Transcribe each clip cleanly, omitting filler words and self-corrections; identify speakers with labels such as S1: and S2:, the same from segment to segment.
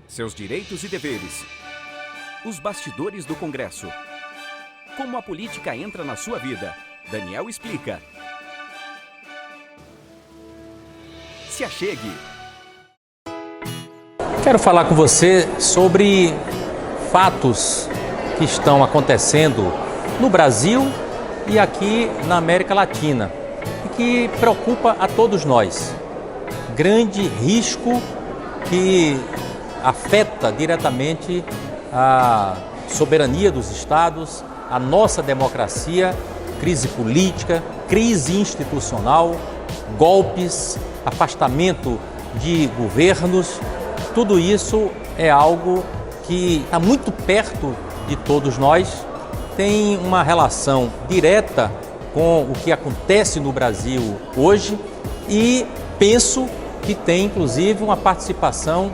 S1: seus direitos e deveres. Os bastidores do Congresso. Como a política entra na sua vida. Daniel explica. Se achegue.
S2: Quero falar com você sobre fatos que estão acontecendo no Brasil e aqui na América Latina e que preocupa a todos nós. Grande risco que afeta diretamente a soberania dos estados, a nossa democracia, crise política, crise institucional, golpes, afastamento de governos. Tudo isso é algo que está muito perto de todos nós, tem uma relação direta com o que acontece no Brasil hoje e penso que tem inclusive uma participação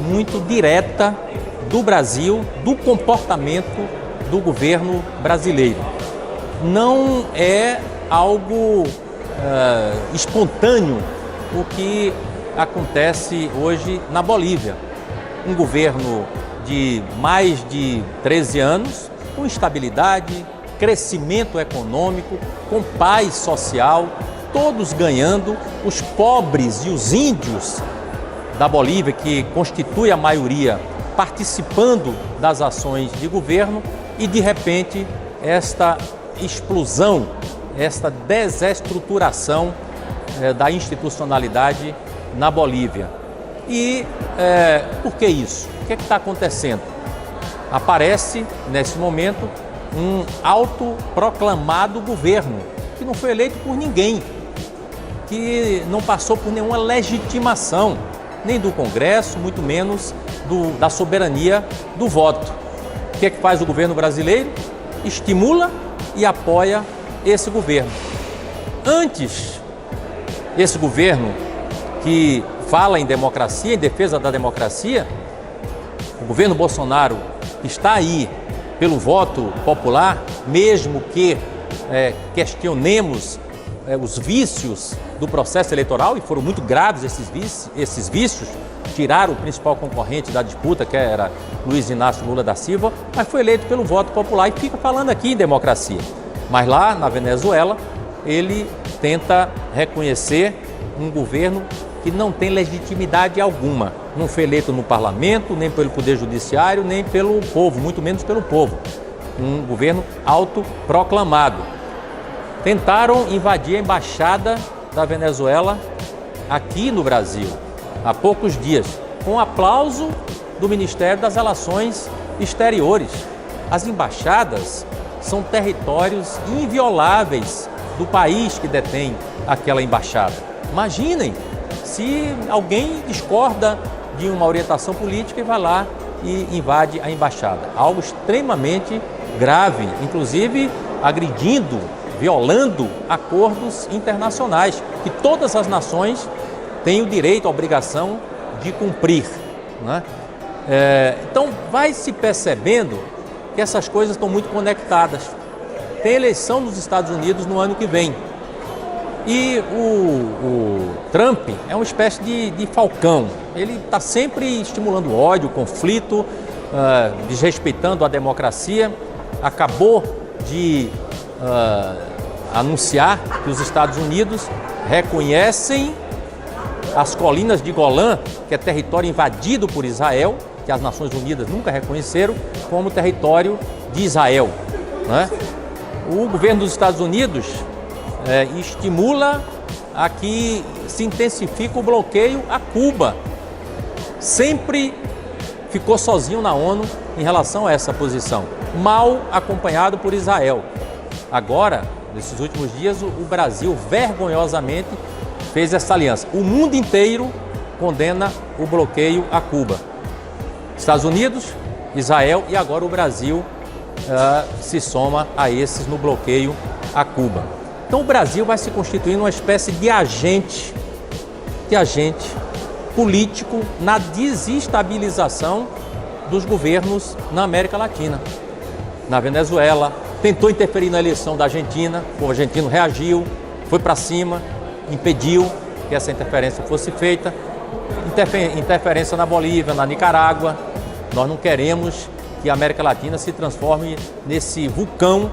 S2: muito direta do Brasil, do comportamento do governo brasileiro. Não é algo espontâneo o que acontece hoje na Bolívia. Um governo de mais de 13 anos, com estabilidade, crescimento econômico, com paz social, todos ganhando, os pobres e os índios da Bolívia, que constitui a maioria, participando das ações de governo e, de repente, esta explosão, esta desestruturação da institucionalidade na Bolívia. E por que isso? O que está acontecendo? Aparece, nesse momento, um autoproclamado governo, que não foi eleito por ninguém, que não passou por nenhuma legitimação, nem do Congresso, muito menos da soberania do voto. O que é que faz o governo brasileiro? Estimula e apoia esse governo. Antes, esse governo que fala em democracia, em defesa da democracia, o governo Bolsonaro está aí pelo voto popular, mesmo que questionemos os vícios do processo eleitoral, e foram muito graves esses vícios, tiraram o principal concorrente da disputa, que era Luiz Inácio Lula da Silva, mas foi eleito pelo voto popular e fica falando aqui em democracia. Mas lá na Venezuela, ele tenta reconhecer um governo que não tem legitimidade alguma. Não foi eleito no parlamento, nem pelo Poder Judiciário, nem pelo povo, muito menos pelo povo. Um governo autoproclamado. Tentaram invadir a embaixada da Venezuela aqui no Brasil, há poucos dias, com aplauso do Ministério das Relações Exteriores. As embaixadas são territórios invioláveis do país que detém aquela embaixada. Imaginem se alguém discorda de uma orientação política e vai lá e invade a embaixada. Algo extremamente grave, inclusive agredindo, violando acordos internacionais, que todas as nações têm o direito, a obrigação de cumprir, né? Então vai se percebendo que essas coisas estão muito conectadas. Tem eleição nos Estados Unidos no ano que vem. E o Trump é uma espécie de falcão. Ele está sempre estimulando o ódio, o conflito, desrespeitando a democracia. Acabou de anunciar que os Estados Unidos reconhecem as colinas de Golã, que é território invadido por Israel, que as Nações Unidas nunca reconheceram, como território de Israel, né? O governo dos Estados Unidos estimula a que se intensifique o bloqueio a Cuba. Sempre ficou sozinho na ONU em relação a essa posição, mal acompanhado por Israel. Agora, nesses últimos dias, o Brasil vergonhosamente fez essa aliança. O mundo inteiro condena o bloqueio a Cuba. Estados Unidos, Israel e agora o Brasil se soma a esses no bloqueio a Cuba. Então o Brasil vai se constituindo uma espécie de agente político na desestabilização dos governos na América Latina. Na Venezuela, tentou interferir na eleição da Argentina, o argentino reagiu, foi para cima, impediu que essa interferência fosse feita. interferência na Bolívia, na Nicarágua. Nós não queremos que a América Latina se transforme nesse vulcão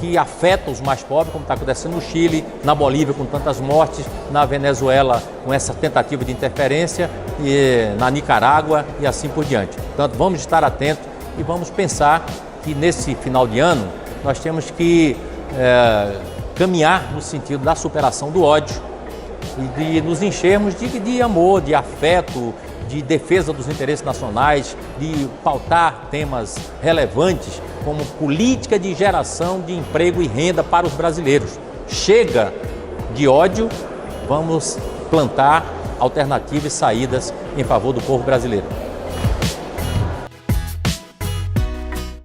S2: que afeta os mais pobres, como está acontecendo no Chile, na Bolívia com tantas mortes, na Venezuela com essa tentativa de interferência, e na Nicarágua e assim por diante. Portanto, vamos estar atentos e vamos pensar que nesse final de ano nós temos que caminhar no sentido da superação do ódio e de nos enchermos de amor, de afeto, de defesa dos interesses nacionais, de pautar temas relevantes como política de geração de emprego e renda para os brasileiros. Chega de ódio, vamos plantar alternativas e saídas em favor do povo brasileiro.